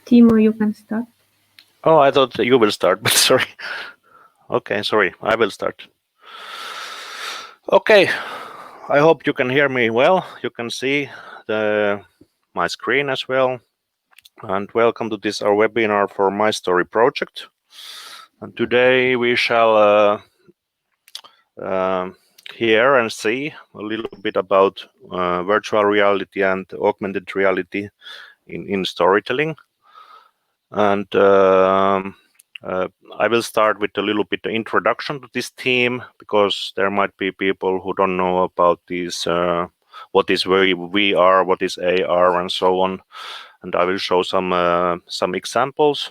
Timo, you can start. Oh, I thought you will start, but sorry. Okay, sorry, I will start. Okay, I hope you can hear me well. You can see my screen as well. And welcome to this our webinar for My Story project. And today we shall hear and see a little bit about virtual reality and augmented reality in storytelling. And I will start with a little bit of introduction to this theme, because there might be people who don't know about these, what is VR, what is AR, and so on. And I will show some examples,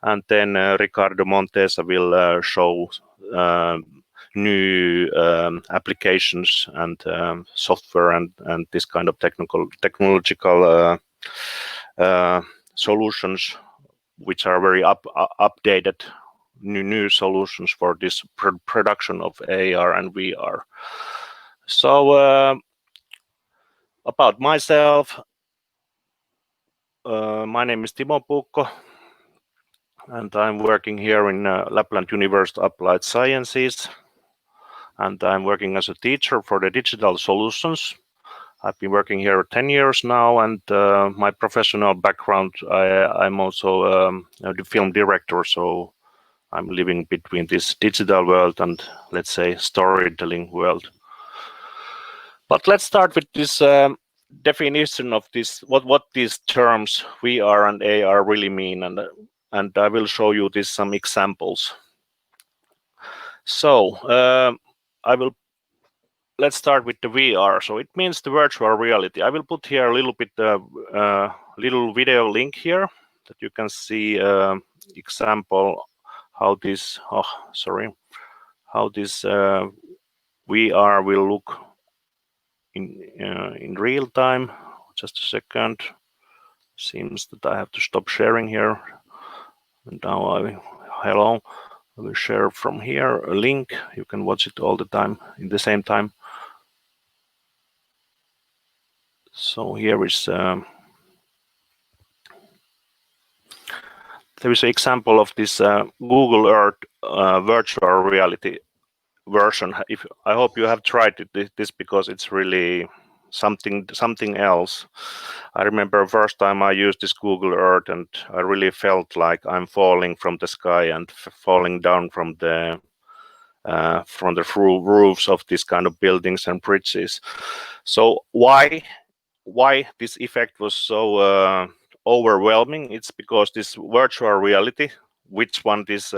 and then Ricardo Montesa will show new applications and software and this kind of technological solutions, which are very updated new solutions for this production of AR and VR. So about myself, my name is Timo Puukko, and I'm working here in Lapland University Applied Sciences, and I'm working as a teacher for the digital solutions. I've been working here 10 years now, and my professional background, I'm also the film director, so I'm living between this digital world and, let's say, storytelling world. But let's start with this definition of this, what these terms VR and AR really mean, and I will show you this some examples. So let's start with the VR. So it means the virtual reality. I will put here a little bit little video link here that you can see example how this how this VR will look in real time. Just a second. Seems that I have to stop sharing here. And now hello. I will share from here a link. You can watch it all the time in the same time. So here is there is an example of this Google Earth virtual reality version. I hope you have tried this because it's really something else. I remember first time I used this Google Earth, and I really felt like I'm falling from the sky and falling down from the roofs of these kind of buildings and bridges. So why this effect was so overwhelming? It's because this virtual reality, which one this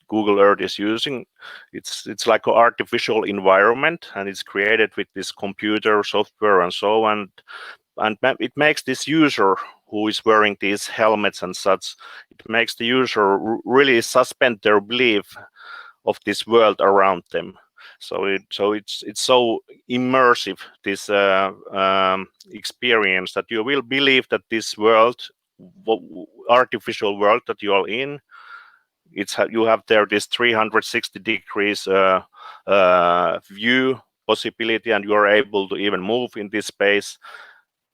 Google Earth is using, it's like an artificial environment, and it's created with this computer software and so on, and it makes this user who is wearing these helmets and such, it makes the user really suspend their belief of this world around them. So it's so immersive, this experience, that you will believe that this world, artificial world that you are in, you have there this 360 degrees view possibility, and you are able to even move in this space.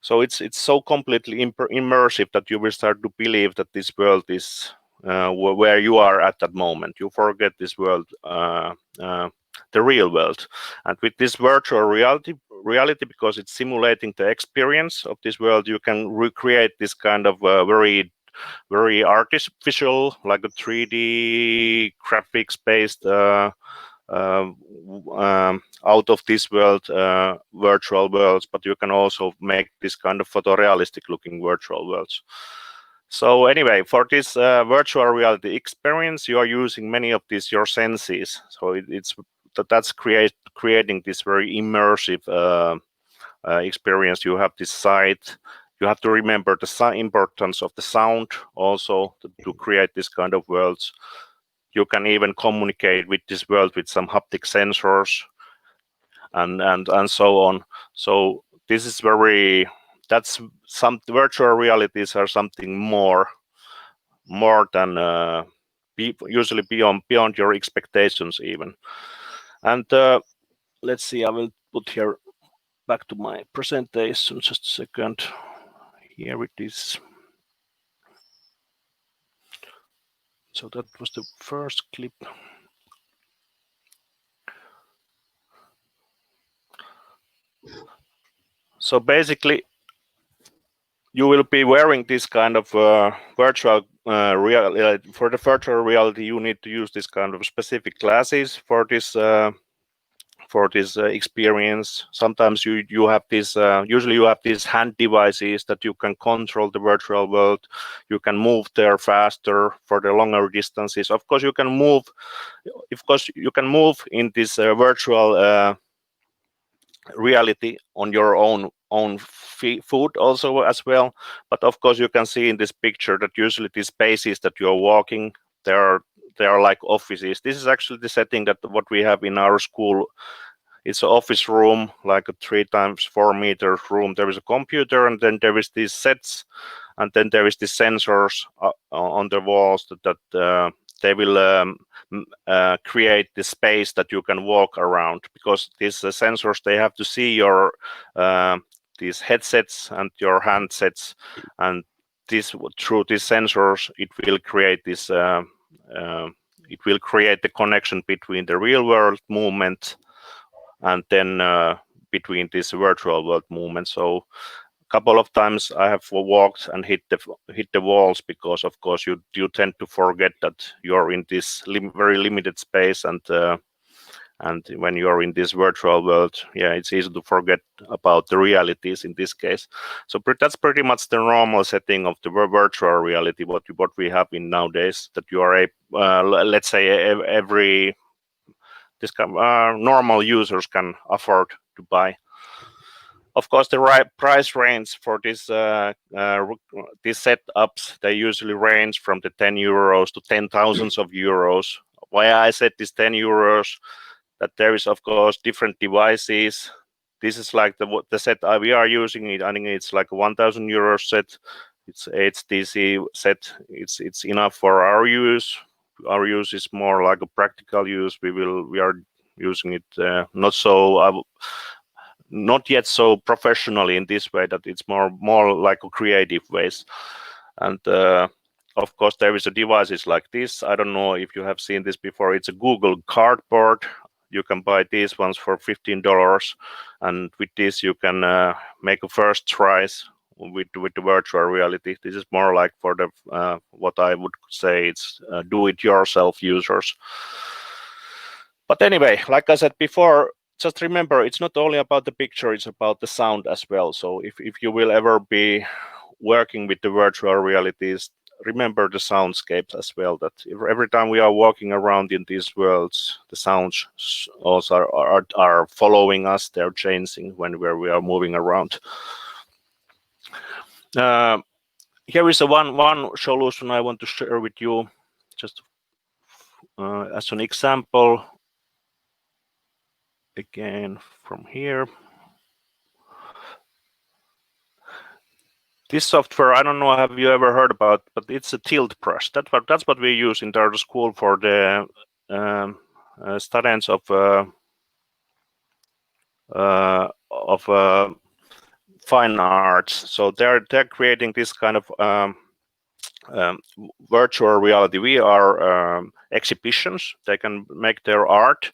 So it's so completely immersive that you will start to believe that this world is where you are at that moment. You forget this world, the real world. And with this virtual reality, because it's simulating the experience of this world, you can recreate this kind of very artificial, like a 3D graphics based out of this world virtual worlds, but you can also make this kind of photorealistic looking virtual worlds. So anyway, for this virtual reality experience, you are using many of these your senses. So that's creating this very immersive experience. You have this sight. You have to remember the importance of the sound also to create this kind of worlds. You can even communicate with this world with some haptic sensors and so on. So this is that's some virtual realities are something more than usually beyond your expectations even. And let's see, I will put here back to my presentation, just a second. here it is. So that was the first clip. So basically, you will be wearing this kind of virtual reality. For the virtual reality, you need to use this kind of specific glasses for this experience. Sometimes you have this. Usually, you have these hand devices that you can control the virtual world. You can move there faster for the longer distances. Of course, you can move. Of course, you can move in this virtual reality on your own foot also as well. But of course, you can see in this picture that usually these spaces that you're walking, they are like offices. This is actually the setting that what we have in our school. It's an office room, like a 3x4 meter room. There is a computer, and then there is these sets, and then there is the sensors on the walls that they will create the space that you can walk around, because these sensors, they have to see your these headsets and your handsets, and this through these sensors it will create this it will create the connection between the real world movement and then between this virtual world movement. So a couple of times I have walked and hit the walls, because of course you tend to forget that you're in this very limited space, and when you're in this virtual world, yeah, it's easy to forget about the realities in this case. So that's pretty much the normal setting of the virtual reality what we have in nowadays, that you are let's say every this kind of, normal users can afford to buy. Of course, the right price range for these setups, they usually range from the 10 euros to 10,000 of euros. Why I said this 10 euros, that there is of course different devices. This is like the set we are using. I think it's like a 1,000 euro set. It's HTC set. It's enough for our use. Our use is more like a practical use. We are using it not yet so professionally in this way, that it's more like a creative ways. And of course, there is a devices like this. I don't know if you have seen this before. It's a Google Cardboard. You can buy these ones for $15, and with this you can make a first tries with the virtual reality. This is more like for the what I would say it's do-it-yourself users. But anyway, like I said before, just remember, it's not only about the picture, it's about the sound as well. So if you will ever be working with the virtual realities, remember the soundscapes as well, that every time we are walking around in these worlds, the sounds also are following us. They're changing when we are moving around. Here is one solution I want to share with you, just as an example. Again, from here. This software, I don't know, have you ever heard about, but it's a tilt brush. That's what we use in our school for the students of fine arts. So they're creating this kind of virtual reality VR exhibitions. They can make their art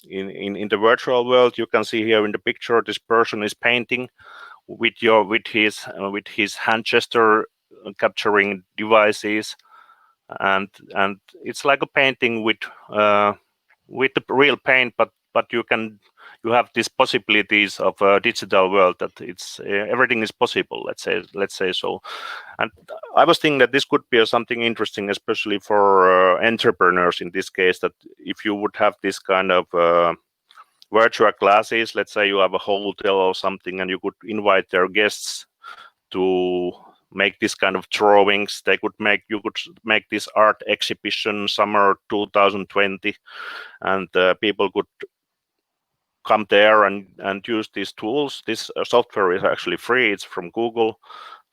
in the virtual world. You can see here in the picture, this person is painting with his hand gesture capturing devices, and it's like a painting with the real paint, but you have these possibilities of a digital world, that it's everything is possible, let's say so. And I was thinking that this could be something interesting, especially for entrepreneurs in this case, that if you would have this kind of virtual classes, let's say you have a hotel or something, and you could invite their guests to make this kind of drawings. You could make this art exhibition summer 2020, and people could come there and use these tools. This software is actually free. It's from Google.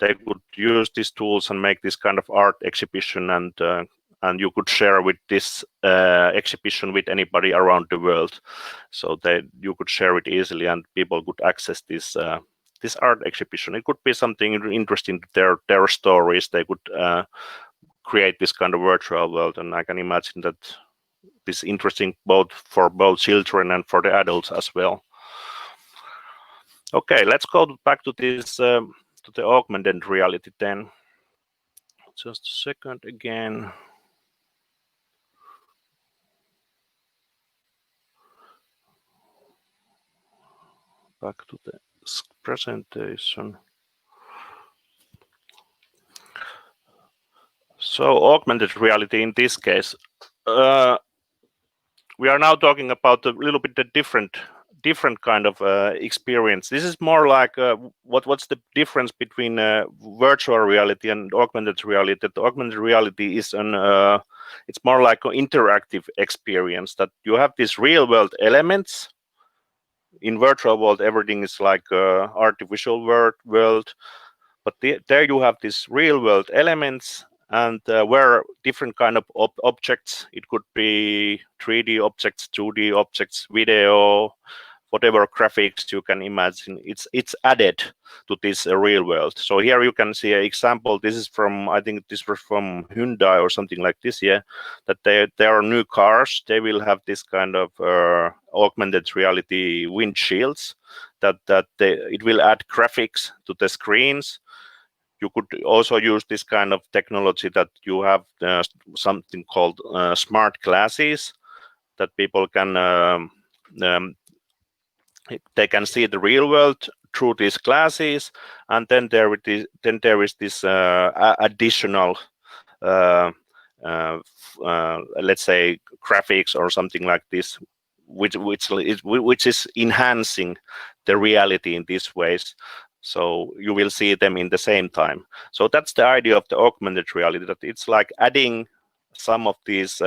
They could use these tools and make this kind of art exhibition, and you could share with this exhibition with anybody around the world. So that you could share it easily, and people could access this this art exhibition. It could be something interesting to their stories. They could create this kind of virtual world, and I can imagine that this is interesting both for both children and for the adults as well. Okay, let's go back to this to the augmented reality then. Just a second again. Back to the presentation. So augmented reality in this case, we are now talking about a little bit the different kind of experience. This is more like what's the difference between virtual reality and augmented reality? The augmented reality is it's more like an interactive experience, that you have these real world elements. In virtual world, everything is like artificial world, but there you have these real world elements, and where different kind of objects, it could be 3D objects, 2D objects, video, whatever graphics you can imagine, it's added to this real world. So here you can see an example. This is from, I think this was from Hyundai or something like this, yeah, that there are new cars. They will have this kind of augmented reality windshields that it will add graphics to the screens. You could also use this kind of technology that you have something called smart glasses, that people can they can see the real world through these glasses, and then there is this additional let's say graphics or something like this, which is enhancing the reality in these ways. So you will see them in the same time. So that's the idea of the augmented reality, that it's like adding some of these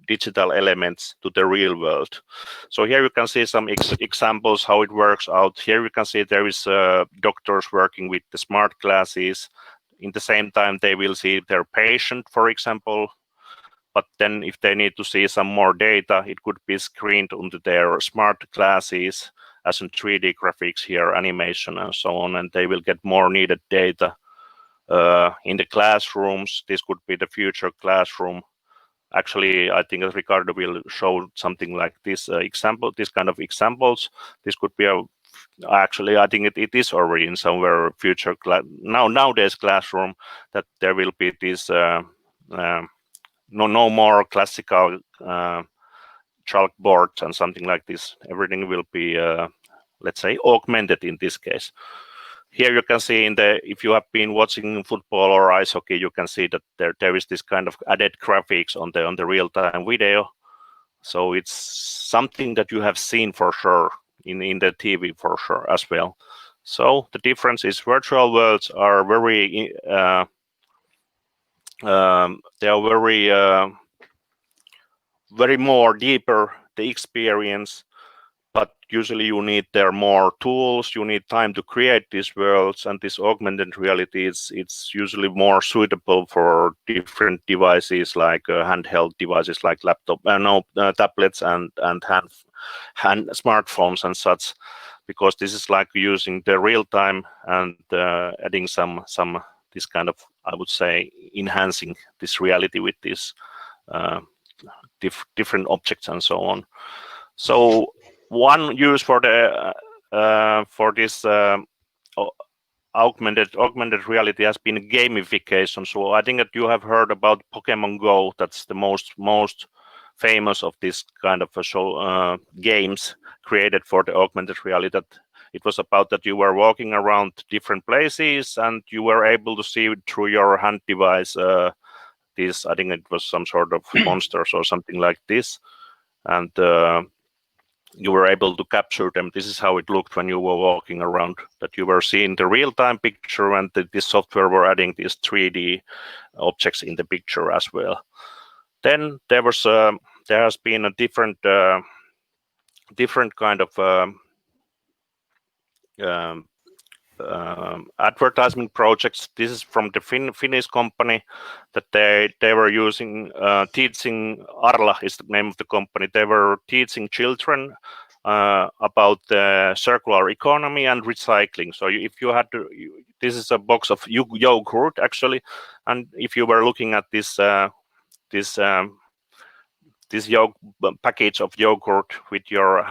digital elements to the real world. So here you can see some examples how it works out. Here you can see there is doctors working with the smart glasses. In the same time, they will see their patient, for example. But then if they need to see some more data, it could be screened onto their smart glasses as in 3D graphics here, animation and so on, and they will get more needed data. In the classrooms, this could be the future classroom. Actually, I think Ricardo will show something like this example, this kind of examples. This could be actually, I think it is already in somewhere future nowadays classroom, that there will be this no more classical chalkboards and something like this. Everything will be let's say augmented in this case. Here you can see if you have been watching football or ice hockey, you can see that there is this kind of added graphics on the real-time video. So it's something that you have seen for sure in the TV for sure as well. So the difference is virtual worlds are very they are very more deeper the experience, but usually you need there more tools, you need time to create these worlds, and this augmented reality it's usually more suitable for different devices like handheld devices like tablets and hand smartphones and such, because this is like using the real time and adding some this kind of, I would say, enhancing this reality with these different objects and so on. So one use for this augmented reality has been gamification. So I think that you have heard about Pokemon Go. That's the most famous of this kind of games created for the augmented reality. That it was about that you were walking around different places and you were able to see through your hand device this. I think it was some sort of monsters or something like this, and you were able to capture them. This is how it looked when you were walking around, that you were seeing the real-time picture, and this software were adding these 3D objects in the picture as well. Then there has been a different kind of advertising projects. This is from the Finnish company that they were using teaching. Arla is the name of the company. They were teaching children about the circular economy and recycling. So if you had to, this is a box of yogurt actually, and if you were looking at this this package of yogurt with your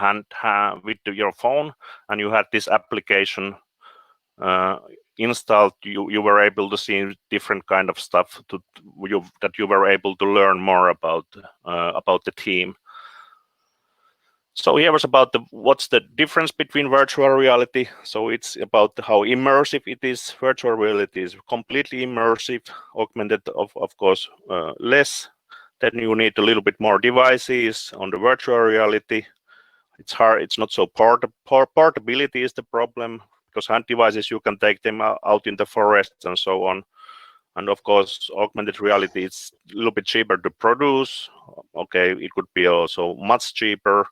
with your phone, and you had this application installed, you were able to see different kind of stuff that you were able to learn more about the team. So here was about what's the difference between virtual reality. So it's about how immersive it is. Virtual reality is completely immersive. Augmented, of course, less. Then you need a little bit more devices on the virtual reality. It's hard. It's not so portability is the problem, because hand devices, you can take them out in the forest and so on. And of course, augmented reality is a little bit cheaper to produce. Okay, it could be also much cheaper,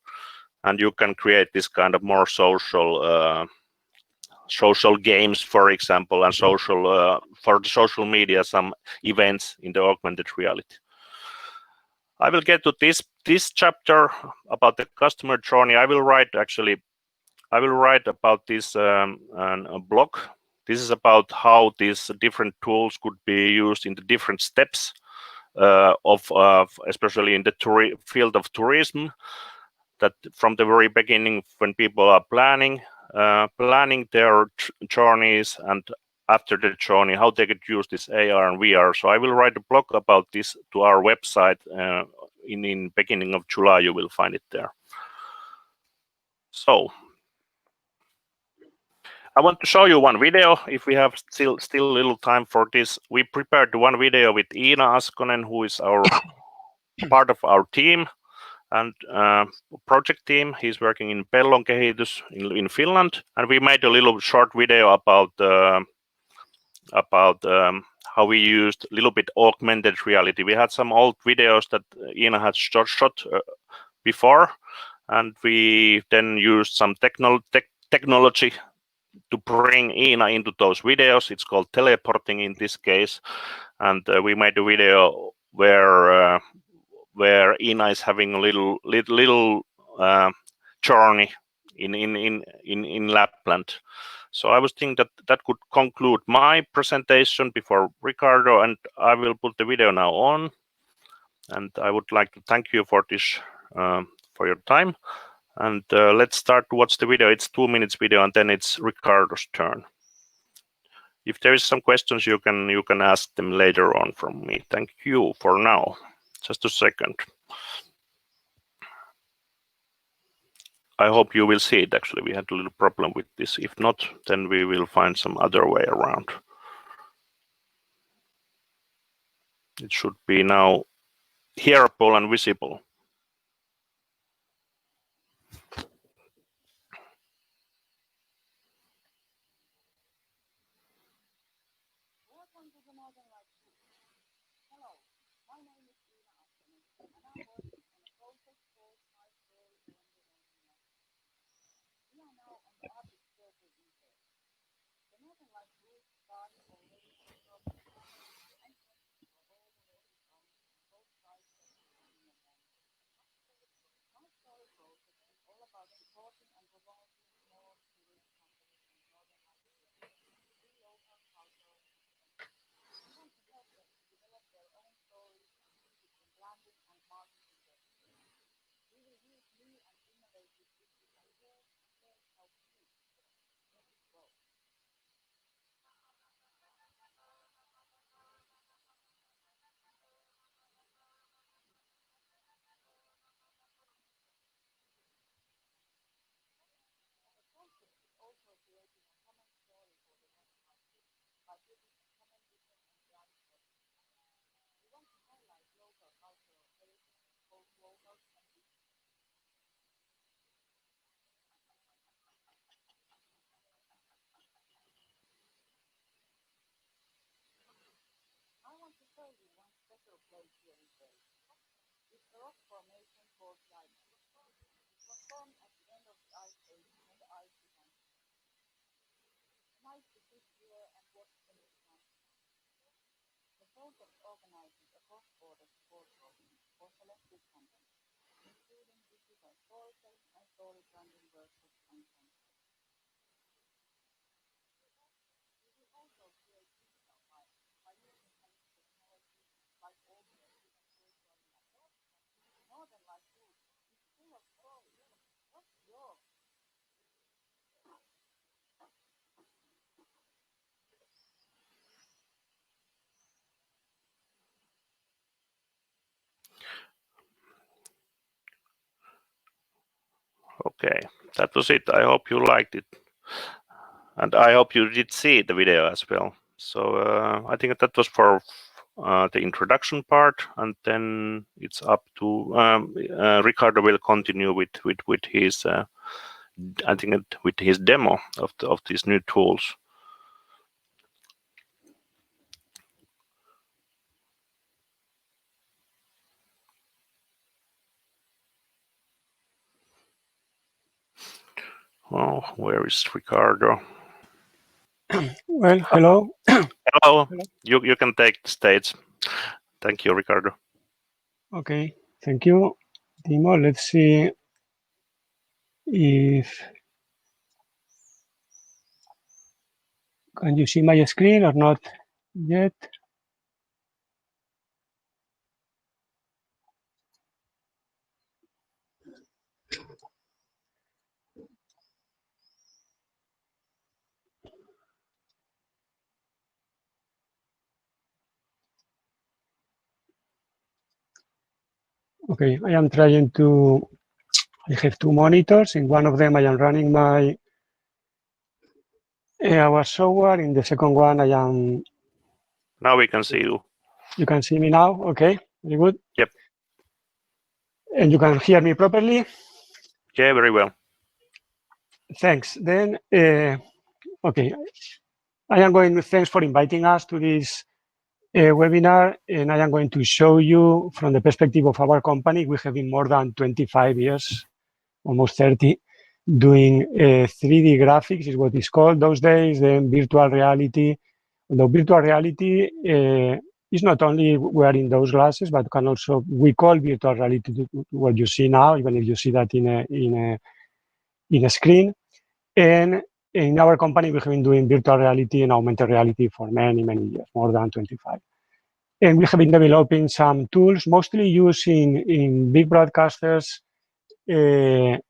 and you can create this kind of more social games, for example, and social for the social media, some events in the augmented reality. I will get to this chapter about the customer journey. I will write about this a blog. This is about how these different tools could be used in the different steps of especially in the field of tourism. That from the very beginning, when people are planning their journeys, and after the journey, how they could use this AR and VR. So I will write a blog about this to our website in beginning of July. You will find it there. So I want to show you one video. If we have still a little time for this, we prepared one video with Iina Askonen, who is our part of our team and project team. He's working in Pellon Kehitys in Finland, and we made a little short video about how we used a little bit augmented reality. We had some old videos that Iina had shot before, and we then used some technology to bring Iina into those videos. It's called teleporting in this case, and we made a video where Iina is having a little journey in Lapland. So I was thinking that could conclude my presentation before Ricardo, and I will put the video now on. And I would like to thank you for this for your time. And let's start to watch the video. It's 2 minutes video, and then it's Ricardo's turn. If there is some questions, you can ask them later on from me. Thank you for now. Just a second. I hope you will see it. Actually, we had a little problem with this. If not, then we will find some other way around. It should be now hearable and visible. Okay, that was it. I hope you liked it, and I hope you did see the video as well. So I think that was for the introduction part, and then it's up to Ricardo will continue with his I think with his demo of these new tools. Oh, where is Ricardo? Well, hello. Hello. You can take the stage. Thank you, Ricardo. Okay, thank you, Timo. Let's see if can you see my screen or not yet. Okay, I am trying to. I have two monitors. In one of them, I am running my our software. In the second one, I am. Now we can see you. You can see me now. Okay, very good. Yep. And you can hear me properly. Yeah, very well. Thanks. Then, okay, I am going. Thanks for inviting us to this webinar, and I am going to show you from the perspective of our company. We have been more than 25 years, almost 30, doing 3D graphics is what is called those days, then virtual reality. Although virtual reality is not only wearing those glasses, but can also, we call virtual reality what you see now, even if you see that in a screen. And in our company, we have been doing virtual reality and augmented reality for many, many years, more than 25. And we have been developing some tools, mostly used in big broadcasters, in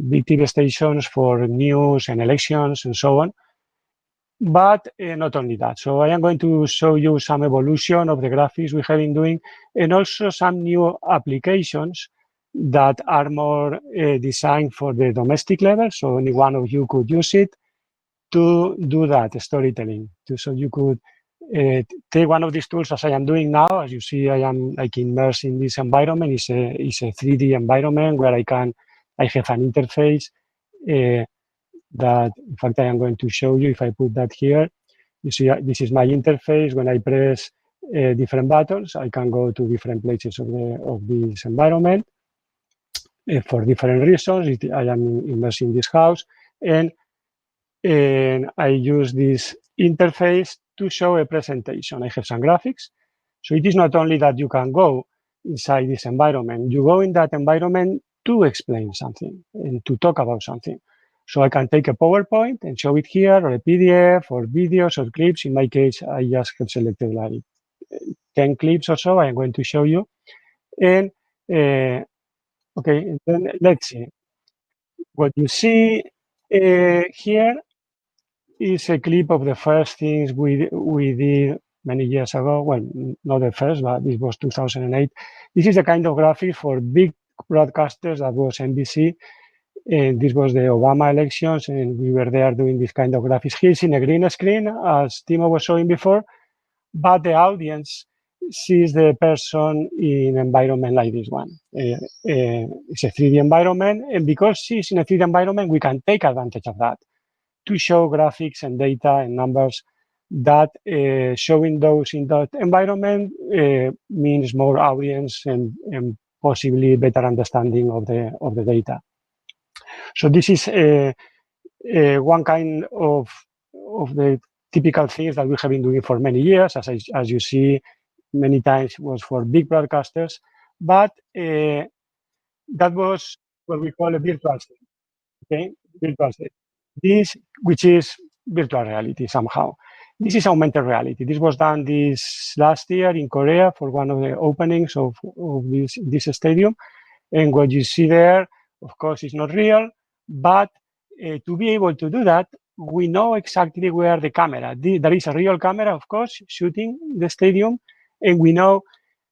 big TV stations for news and elections and so on. But not only that. So I am going to show you some evolution of the graphics we have been doing, and also some new applications that are more designed for the domestic level. So any one of you could use it to do that storytelling. So you could take one of these tools as I am doing now. As you see, I am like immersed in this environment. It's a 3D environment where I have an interface that, in fact, I am going to show you if I put that here. You see, this is my interface. When I press different buttons, I can go to different places of this environment for different reasons. I am immersed in this house, and I use this interface to show a presentation. I have some graphics. So it is not only that you can go inside this environment, you go in that environment to explain something and to talk about something. So I can take a PowerPoint and show it here, or a PDF, or videos or clips. In my case, I just have selected like 10 clips or so I am going to show you. And okay, then let's see. What you see here is a clip of the first things we did many years ago. Well, not the first, but this was 2008. This is the kind of graphic for big broadcasters that was NBC. And this was the Obama elections, and we were there doing this kind of graphics. Here's in a green screen, as Timo was showing before, but the audience sees the person in an environment like this one. It's a 3D environment, and because she's in a 3D environment, we can take advantage of that to show graphics and data and numbers that showing those in that environment means more audience and possibly better understanding of the data. So this is one kind of the typical things that we have been doing for many years, as you see many times was for big broadcasters, but that was what we call a virtual state. Okay, virtual state. This, which is virtual reality somehow. This is augmented reality. This was done this last year in Korea for one of the openings of this stadium. And what you see there, of course, is not real, but to be able to do that, we know exactly where the camera, there is a real camera, of course, shooting the stadium, and we know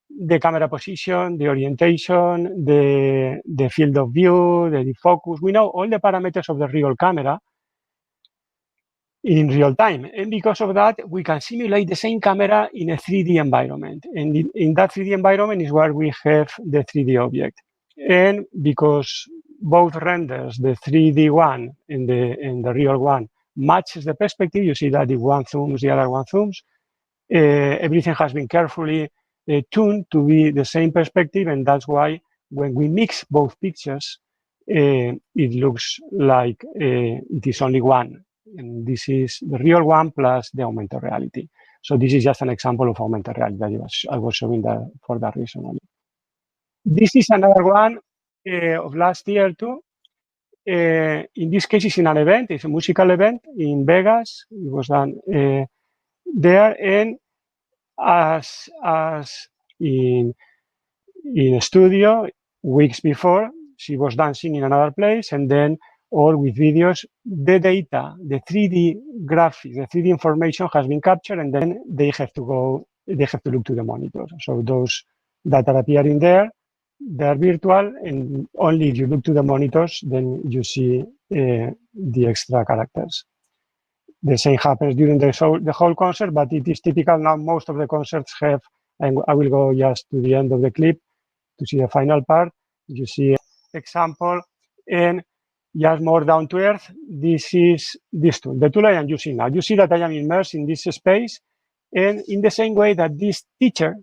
the camera position, the orientation, the field of view, the focus. We know all the parameters of the real camera in real time. And because of that, we can simulate the same camera in a 3D environment. And in that 3D environment is where we have the 3D object. And because both renders, the 3D one and the real one, matches the perspective, you see that if one zooms, the other one zooms. Everything has been carefully tuned to be the same perspective, and that's why when we mix both pictures, it looks like it is only one. And this is the real one plus the augmented reality. So this is just an example of augmented reality that I was showing that for that reason only. This is another one of last year too. In this case, it's in an event. It's a musical event in Vegas. It was done there, and as in a studio weeks before, she was dancing in another place, and then all with videos, the data, the 3D graphics, the 3D information has been captured, and then they have to look to the monitor. So those that are appearing there, they're virtual, and only if you look to the monitors, then you see the extra characters. The same happens during the whole concert, but it is typical now. Most of the concerts have, and I will go just to the end of the clip to see the final part. You see example, and just more down to earth. This is this tool, the tool I am using now. You see that I am immersed in this space, and in the same way that this teacher,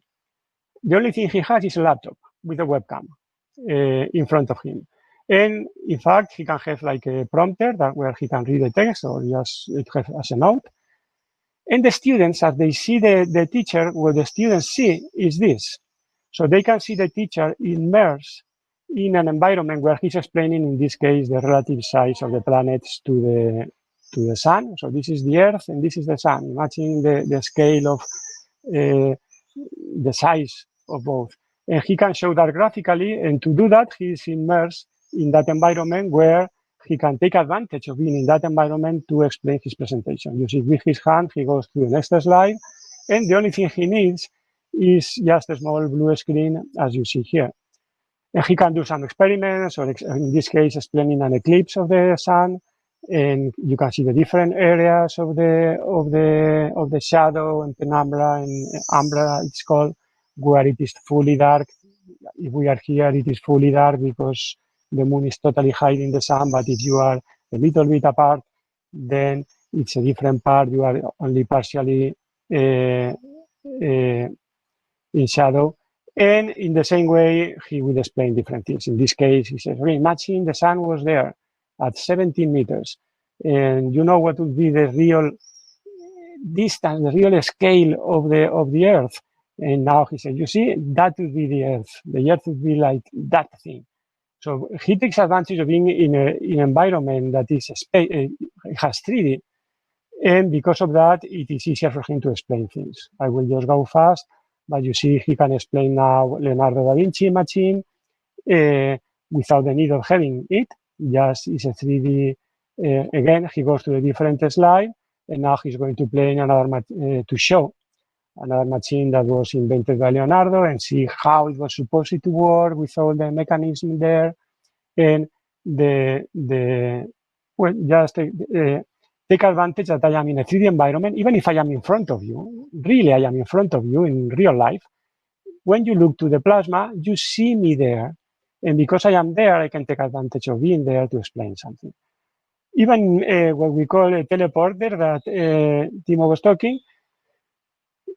the only thing he has is a laptop with a webcam in front of him. And in fact, he can have like a prompter where he can read the text or just have as a note. And the students, as they see the teacher, what the students see is this. So they can see the teacher immersed in an environment where he's explaining, in this case, the relative size of the planets to the sun. So this is the Earth and this is the sun. Imagine the scale of the size of both. And he can show that graphically, and to do that, he is immersed in that environment where he can take advantage of being in that environment to explain his presentation. You see, with his hand, he goes to the next slide, and the only thing he needs is just a small blue screen, as you see here. And he can do some experiments, or in this case, explaining an eclipse of the sun, and you can see the different areas of the shadow and penumbra and umbra, it's called, where it is fully dark. If we are here, it is fully dark because the moon is totally hiding the sun, but if you are a little bit apart, then it's a different part. You are only partially in shadow. And in the same way, he will explain different things. In this case, he says, imagine the sun was there at 17 meters. And you know what would be the real distance, the real scale of the Earth. And now he said, you see, that would be the Earth. The Earth would be like that thing. So he takes advantage of being in an environment that is has 3D. And because of that, it is easier for him to explain things. I will just go fast, but you see, he can explain now Leonardo da Vinci machine without the need of having it. Just it's a 3D. Again, he goes to a different slide, and now he's going to play another to show another machine that was invented by Leonardo and see how it was supposed to work with all the mechanism there, and just take advantage that I am in a 3D environment, even if I am in front of you. Really, I am in front of you in real life. When you look to the plasma, you see me there, and because I am there, I can take advantage of being there to explain something. Even what we call a teleporter that Timo was talking.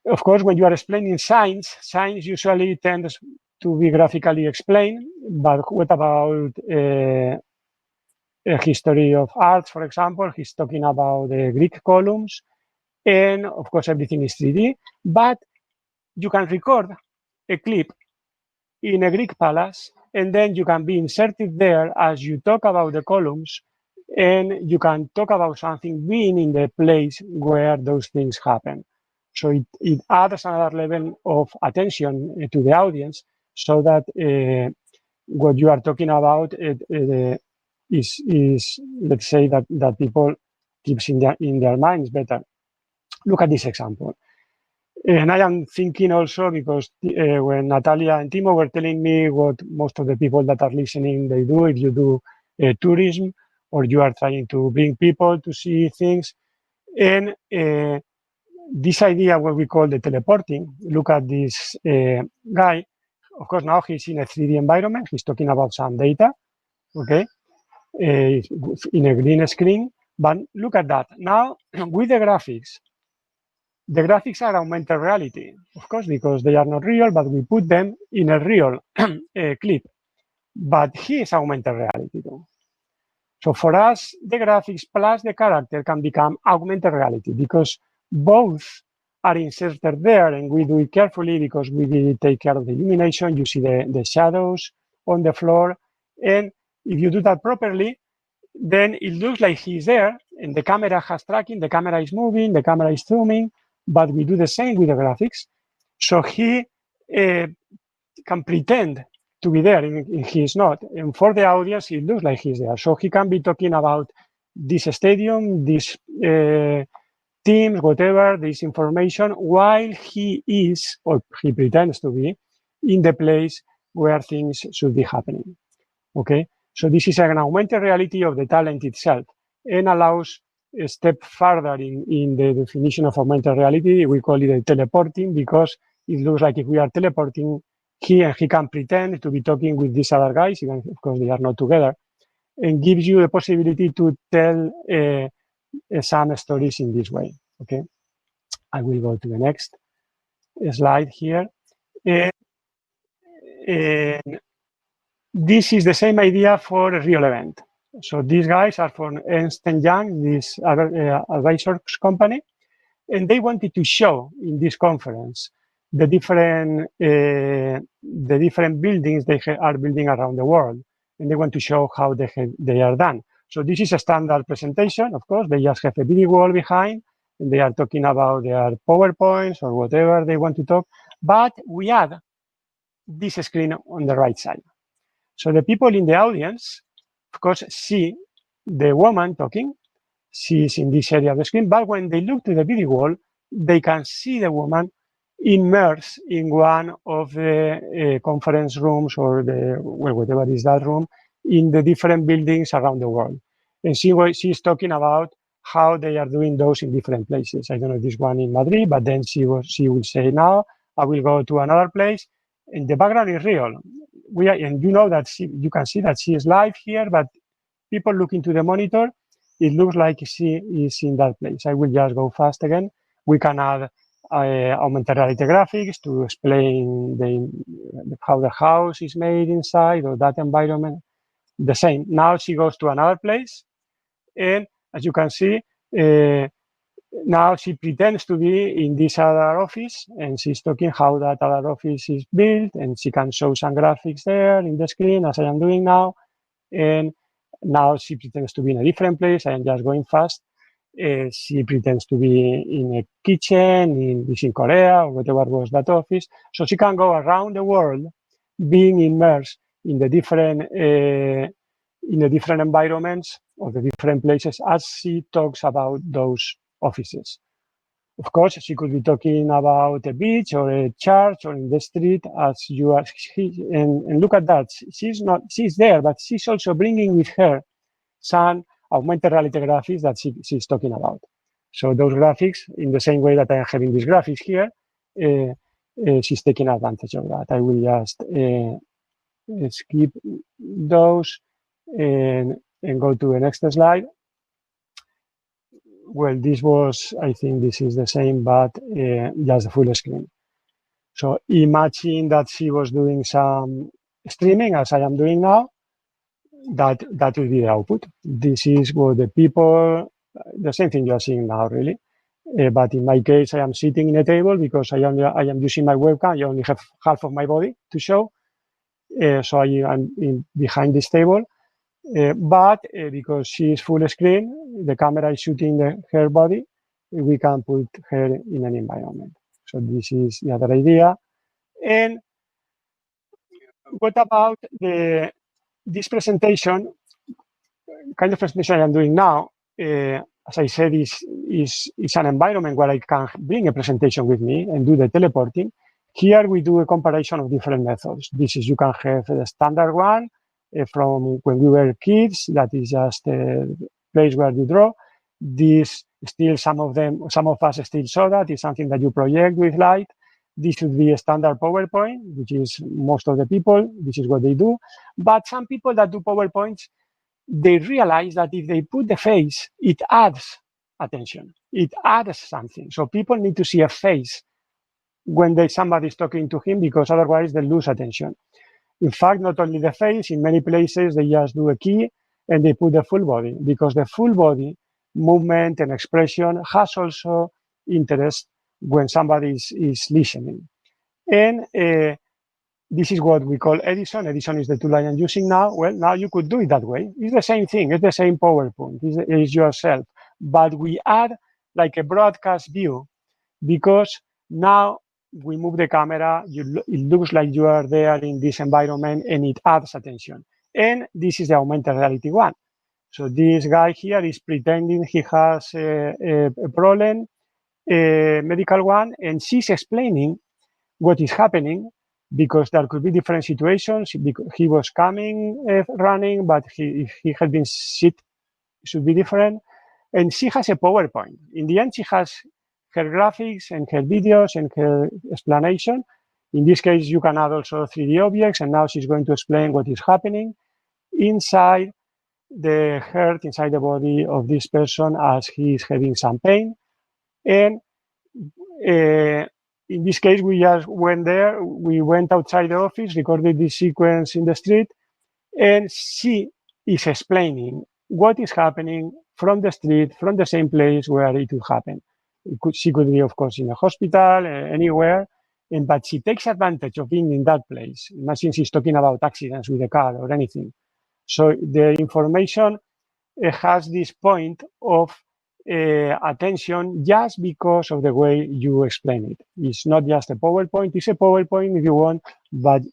Of course, when you are explaining science usually tends to be graphically explained, but what about a history of art, for example? He's talking about the Greek columns, and of course, everything is 3D, but you can record a clip in a Greek palace, and then you can be inserted there as you talk about the columns, and you can talk about something being in the place where those things happen. So it adds another level of attention to the audience, so that what you are talking about is, let's say, that people keeps in their minds better. Look at this example. And I am thinking also, because when Natalia and Timo were telling me what most of the people that are listening, they do, if you do tourism, or you are trying to bring people to see things, and this idea, what we call the teleporting, look at this guy. Of course, now he's in a 3D environment. He's talking about some data, okay, in a green screen. But look at that. Now, with the graphics are augmented reality, of course, because they are not real, but we put them in a real clip. But he is augmented reality too. So for us, the graphics plus the character can become augmented reality, because both are inserted there, and we do it carefully because we take care of the illumination. You see the shadows on the floor, and if you do that properly, then it looks like he's there, and the camera has tracking, the camera is moving, the camera is zooming, but we do the same with the graphics. So he can pretend to be there, and he is not. And for the audience, it looks like he's there. So he can be talking about this stadium, this teams, whatever, this information, while he is, or he pretends to be, in the place where things should be happening. Okay? So this is an augmented reality of the talent itself, and allows a step further in the definition of augmented reality. We call it a teleporting, because it looks like if we are teleporting, he can pretend to be talking with these other guys, even of course they are not together, and gives you the possibility to tell some stories in this way. Okay, I will go to the next slide here. This is the same idea for a real event. So these guys are from Ernst & Young, this advisors company, and they wanted to show in this conference the different buildings they are building around the world, and they want to show how they are done. So this is a standard presentation. Of course, they just have a video wall behind, and they are talking about their PowerPoints or whatever they want to talk, but we add this screen on the right side. So the people in the audience, of course, see the woman talking. She's in this area of the screen, but when they look to the video wall, they can see the woman immersed in one of the conference rooms, or whatever is that room, in the different buildings around the world. And she's talking about how they are doing those in different places. I don't know this one in Madrid, but then she will say, now I will go to another place, and the background is real. And you know that you can see that she is live here, but people look into the monitor, it looks like she is in that place. I will just go fast again. We can add augmented reality graphics to explain how the house is made inside, or that environment. The same. Now she goes to another place, and as you can see, now she pretends to be in this other office, and she's talking how that other office is built, and she can show some graphics there in the screen, as I am doing now. And now she pretends to be in a different place. I am just going fast. She pretends to be in a kitchen in Korea, or whatever was that office. So she can go around the world, being immersed in the different environments of the different places as she talks about those offices. Of course, she could be talking about a beach or a church or in the street, as you are. And look at that. She's there, but she's also bringing with her some augmented reality graphics that she's talking about. So those graphics, in the same way that I am having these graphics here, she's taking advantage of that. I will just skip those and go to the next slide. Well, this was, I think this is the same, but just a full screen. So imagine that she was doing some streaming, as I am doing now. That will be the output. This is what the people, the same thing you are seeing now, really. But in my case, I am sitting in a table because I am using my webcam. I only have half of my body to show. So I am behind this table. But because she is full screen, the camera is shooting her body, we can put her in an environment. So this is the other idea. And what about this presentation, kind of presentation I'm doing now, as I said, is an environment where I can bring a presentation with me and do the teleporting. Here we do a comparison of different methods. This is, you can have a standard one from when we were kids, that is just a place where you draw. This still, some of us still saw that it's something that you project with light. This should be a standard PowerPoint, which is most of the people, this is what they do. But some people that do PowerPoints, they realize that if they put the face, it adds attention. It adds something. So people need to see a face when somebody is talking to him, because otherwise they lose attention. In fact, not only the face, in many places they just do a key and they put the full body, because the full body movement and expression has also interest when somebody is listening. And this is what we call Edison. Edison is the tool I am using now. Well, now you could do it that way. It's the same thing. It's the same PowerPoint. It's yourself. But we add like a broadcast view, because now we move the camera. It looks like you are there in this environment, and it adds attention. And this is the augmented reality one. So this guy here is pretending he has a problem, a medical one, and she's explaining what is happening, because there could be different situations. He was coming, running, but if he had been sick, it should be different. And she has a PowerPoint. In the end, she has her graphics and her videos and her explanation. In this case, you can add also 3D objects, and now she's going to explain what is happening inside the heart, inside the body of this person as he is having some pain. And in this case, we just went there. We went outside the office, recorded this sequence in the street, and she is explaining what is happening from the street, from the same place where it would happen. She could be, of course, in a hospital, anywhere, but she takes advantage of being in that place. Imagine she's talking about accidents with a car or anything. So the information has this point of attention just because of the way you explain it. It's not just a PowerPoint. It's a PowerPoint if you want, but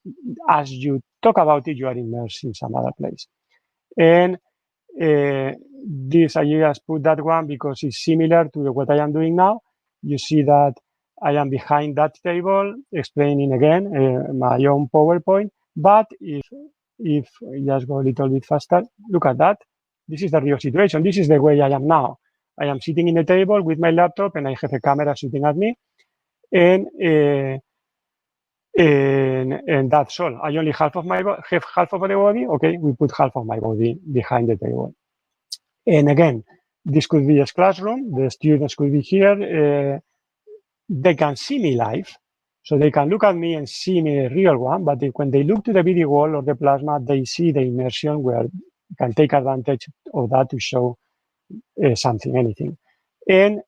as you talk about it, you are immersed in some other place. And this, I just put that one because it's similar to what I am doing now. You see that I am behind that table explaining again my own PowerPoint. But if I just go a little bit faster, look at that. This is the real situation. This is the way I am now. I am sitting in a table with my laptop, and I have a camera shooting at me, and that's all. I only have half of the body. Okay, we put half of my body behind the table. And again, this could be a classroom. The students could be here. They can see me live, so they can look at me and see me a real one. But when they look to the video wall or the plasma, they see the immersion where you can take advantage of that to show something, anything. And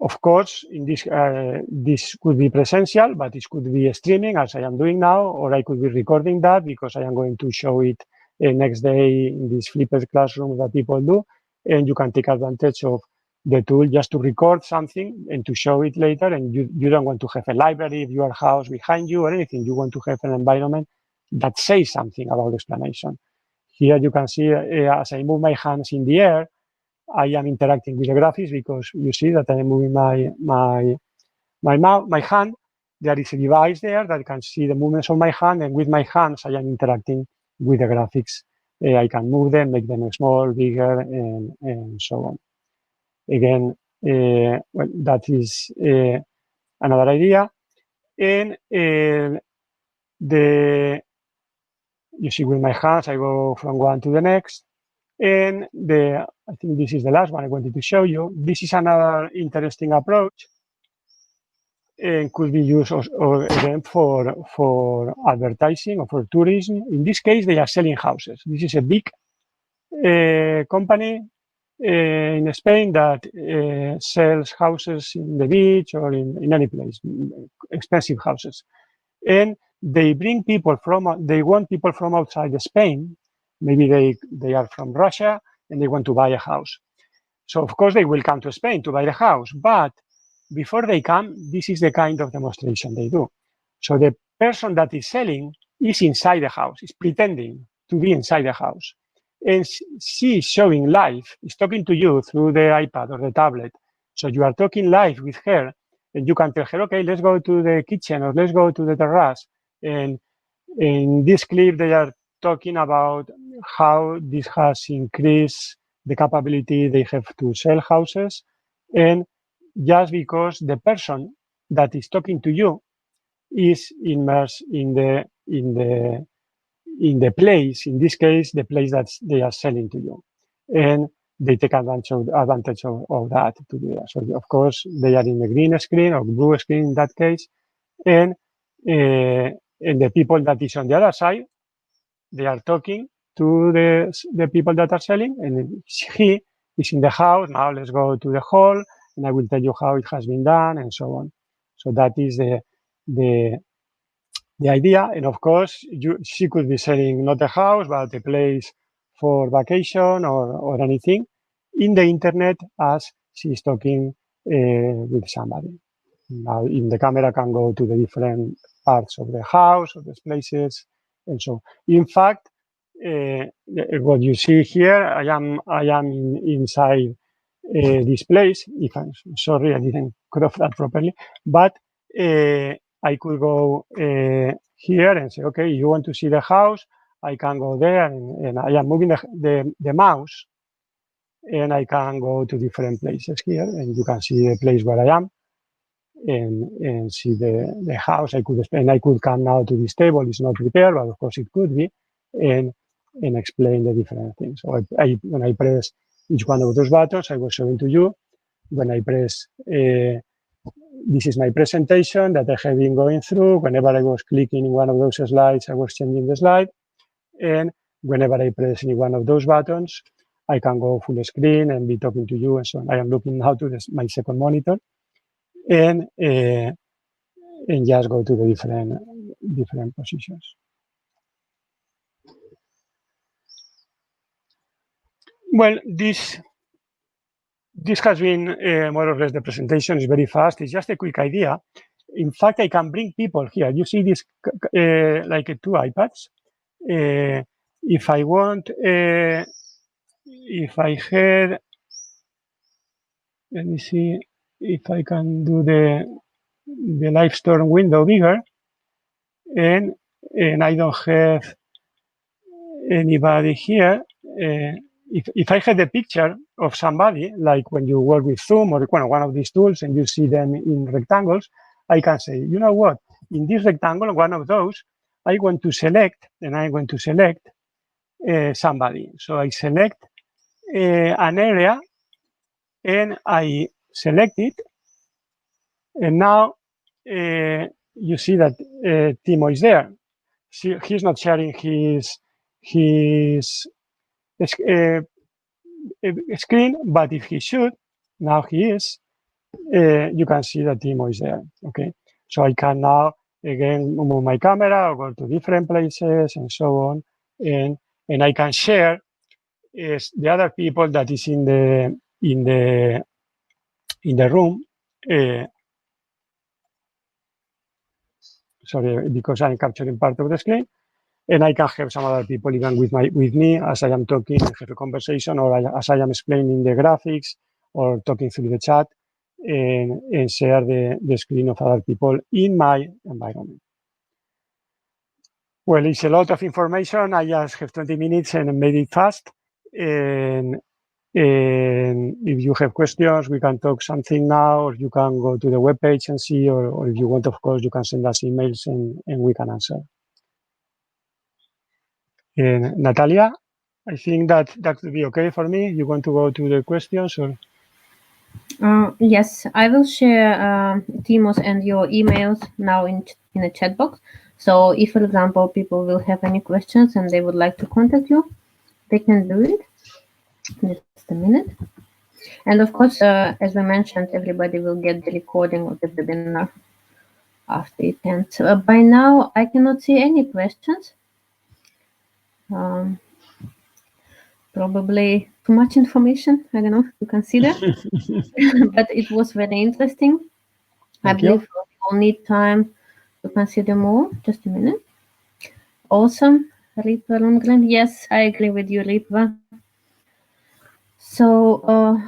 of course, in this could be presential, but it could be streaming, as I am doing now, or I could be recording that because I am going to show it next day in this flipped classroom that people do. And you can take advantage of the tool just to record something and to show it later. And you don't want to have a library of your house behind you or anything. You want to have an environment that says something about explanation. Here you can see as I move my hands in the air, I am interacting with the graphics because you see that I am moving my hand. There is a device there that can see the movements of my hand, and with my hands I am interacting with the graphics. I can move them, make them small, bigger, and so on. Again, well, that is another idea. And you see with my hands, I go from one to the next. And I think this is the last one I wanted to show you. This is another interesting approach and could be used or again for advertising or for tourism. In this case, they are selling houses. This is a big company in Spain that sells houses in the beach or in any place, expensive houses. And they bring people they want people from outside Spain Maybe they are from Russia and they want to buy a house. So of course they will come to Spain to buy the house, but before they come, this is the kind of demonstration they do. So the person that is selling is inside the house, is pretending to be inside the house. And she is showing live, is talking to you through the iPad or the tablet. So you are talking live with her, and you can tell her, okay, let's go to the kitchen or let's go to the terrace. And in this clip, they are talking about how this has increased the capability they have to sell houses. And just because the person that is talking to you is immersed in the place, in this case, the place that they are selling to you. And they take advantage of that to do that. So of course, they are in the green screen or blue screen in that case. And the people that is on the other side, they are talking to the people that are selling, and he is in the house. Now let's go to the hall, and I will tell you how it has been done, and so on. So that is the idea. And of course, she could be selling not a house, but a place for vacation or anything in the internet as she's talking with somebody. Now, the camera can go to the different parts of the house, of the places, and so. In fact, what you see here, I am inside this place. If I'm sorry, I didn't crop that properly, but I could go here and say, okay, you want to see the house? I can go there, and I am moving the mouse, and I can go to different places here, and you can see the place where I am. And see the house. I could come now to this table. It's not prepared, but of course it could be, and explain the different things. So when I press each one of those buttons, I was showing to you. When I press, this is my presentation that I have been going through. Whenever I was clicking in one of those slides, I was changing the slide. And whenever I press any one of those buttons, I can go full screen and be talking to you and so on. I am looking now to my second monitor. And just go to the different positions. Well, this has been more or less the presentation. Is very fast. It's just a quick idea. In fact, I can bring people here. You see this like two iPads. If I want, if I had, let me see if I can do the Livestorm window bigger, and I don't have anybody here. If I had a picture of somebody, like when you work with Zoom or one of these tools and you see them in rectangles, I can say, you know what, in this rectangle, one of those, I want to select, and I'm going to select somebody. So I select an area, and I select it, and now you see that Timo is there. He's not sharing his screen, but if he should, now he is, you can see that Timo is there. Okay, so I can now again move my camera or go to different places and so on, and I can share the other people that is in the room. Sorry, because I'm capturing part of the screen. And I can have some other people even with me as I am talking and have a conversation, or as I am explaining the graphics or talking through the chat, and share the screen of other people in my environment. Well, it's a lot of information. I just have 20 minutes and made it fast. And if you have questions, we can talk something now, or you can go to the webpage and see, or if you want, of course, you can send us emails and we can answer. Natalia, I think that would be okay for me. You want to go to the questions? Or? Yes, I will share Timo's and your emails now in the chat box. So if, for example, people will have any questions and they would like to contact you, they can do it. Just a minute. And of course, as we mentioned, everybody will get the recording of the webinar after it ends. By now, I cannot see any questions. probably too much information, I don't know, to consider. But it was very interesting. I Thank you. believe we all need time to consider more. Just a minute. Awesome. Ripa Lundgren. Yes, I agree with you, Ripa. So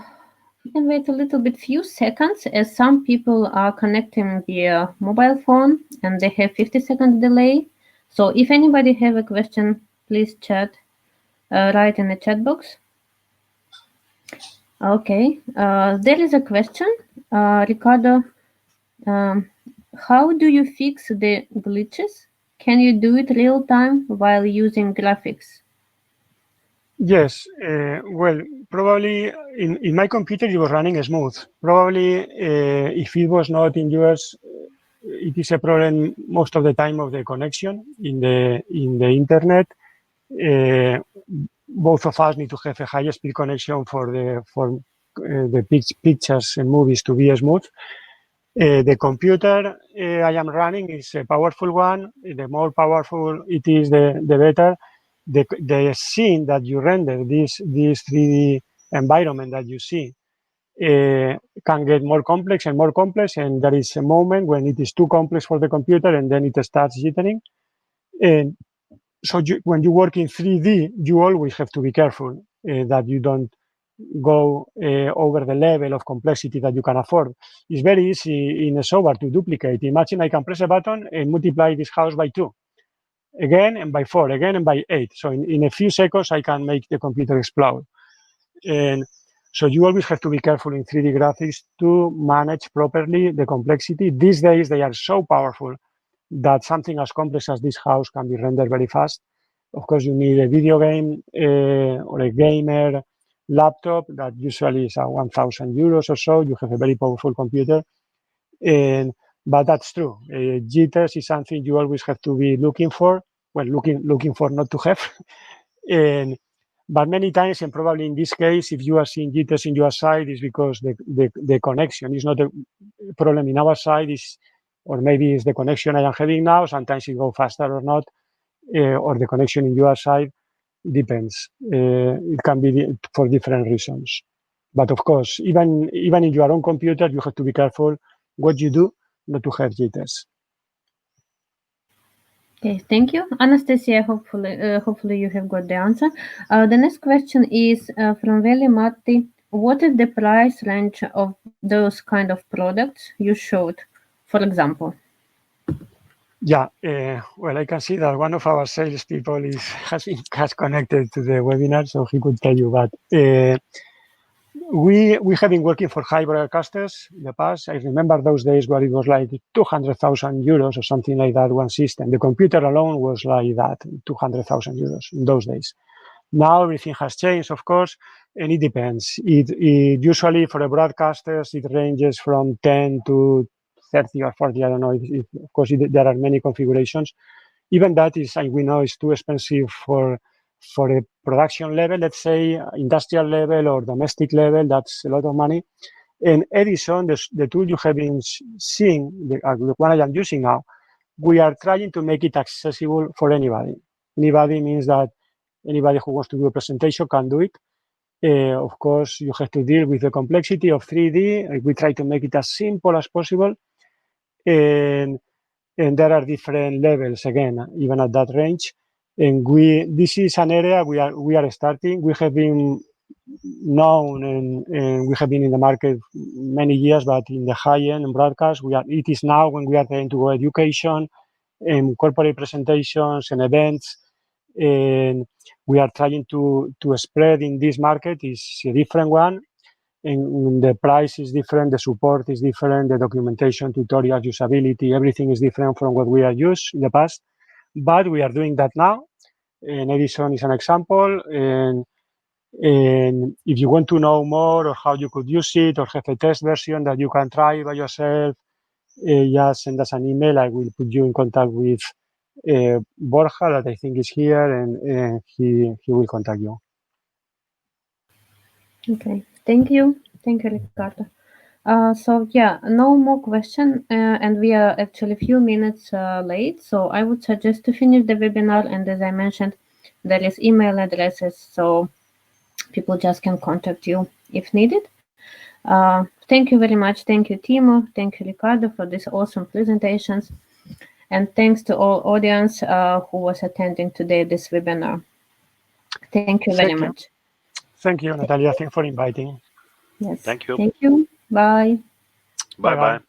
we can wait a little bit, few seconds, as some people are connecting via mobile phone and they have 50-second delay. So if anybody have a question, please chat, write in the chat box. Okay, there is a question, Ricardo. How do you fix the glitches? Can you do it real time while using graphics? Yes, well, probably in my computer it was running smooth. Probably if it was not in US, it is a problem most of the time of the connection in the internet. Both of us need to have a high speed connection for the pictures and movies to be smooth. The computer I am running is a powerful one. The more powerful it is, the better. The scene that you render, this 3D environment that you see, can get more complex, and there is a moment when it is too complex for the computer, and then it starts jittering. And so when you work in 3D, you always have to be careful that you don't go over the level of complexity that you can afford. It's very easy in a software to duplicate. Imagine I can press a button and multiply this house by 2, again and by 4, again and by 8. So in a few seconds, I can make the computer explode. And so you always have to be careful in 3D graphics to manage properly the complexity. These days, they are so powerful that something as complex as this house can be rendered very fast. Of course, you need a video game or a gamer laptop that usually is 1,000 euros or so. You have a very powerful computer. But that's true. Jitters is something you always have to be looking for. Well, looking for, not to have. But many times, and probably in this case, if you are seeing jitters in your side, it's because the connection is not a problem in our side, or maybe it's the connection I am having now. Sometimes it goes faster or not, or the connection in your side. Depends. It can be for different reasons. But of course, even in your own computer, you have to be careful what you do not to have jitters. Okay, thank you, Anastasia. Hopefully you have got the answer. The next question is from Veli Matti. What is the price range of those kind of products you showed, for example? Yeah, well, I can see that one of our salespeople has connected to the webinar, so he could tell you. But we have been working for high broadcasters in the past. I remember those days where it was like 200,000 euros or something like that, one system. The computer alone was like that, 200,000 euros in those days. Now everything has changed, of course, and it depends. It usually for the broadcasters, it ranges from 10 to 30 or 40. I don't know. Of course, there are many configurations. Even that is, we know, is too expensive for a production level, let's say industrial level or domestic level. That's a lot of money. And Edison, the tool you have been seeing, the one I am using now, we are trying to make it accessible for anybody. Anybody means that anybody who wants to do a presentation can do it. Of course, you have to deal with the complexity of 3D. We try to make it as simple as possible. And there are different levels, again, even at that range. And this is an area we are starting. We have been known and we have been in the market many years, but in the high-end and broadcast, it is now when we are trying to go education and corporate presentations and events. And we are trying to spread in this market. Is a different one, and the price is different, the support is different, the documentation, tutorial, usability, everything is different from what we have used in the past. But we are doing that now, and Edison is an example. And if you want to know more or how you could use it or have a test version that you can try by yourself, just send us an email. I will put you in contact with Borja, that I think is here, and he will contact you. Okay, thank you, Ricardo. So yeah, no more question, and we are actually a few minutes late. So I would suggest to finish the webinar. And as I mentioned, there is email addresses. So people just can contact you if needed. Thank you very much. Thank you, Timo. Thank you, Ricardo, for these awesome presentations. And thanks to all audience who was attending today this webinar. Thank you very much. Thank you, Natalia. Thanks for inviting. Yes. Thank you. Thank you. Bye. Bye-bye.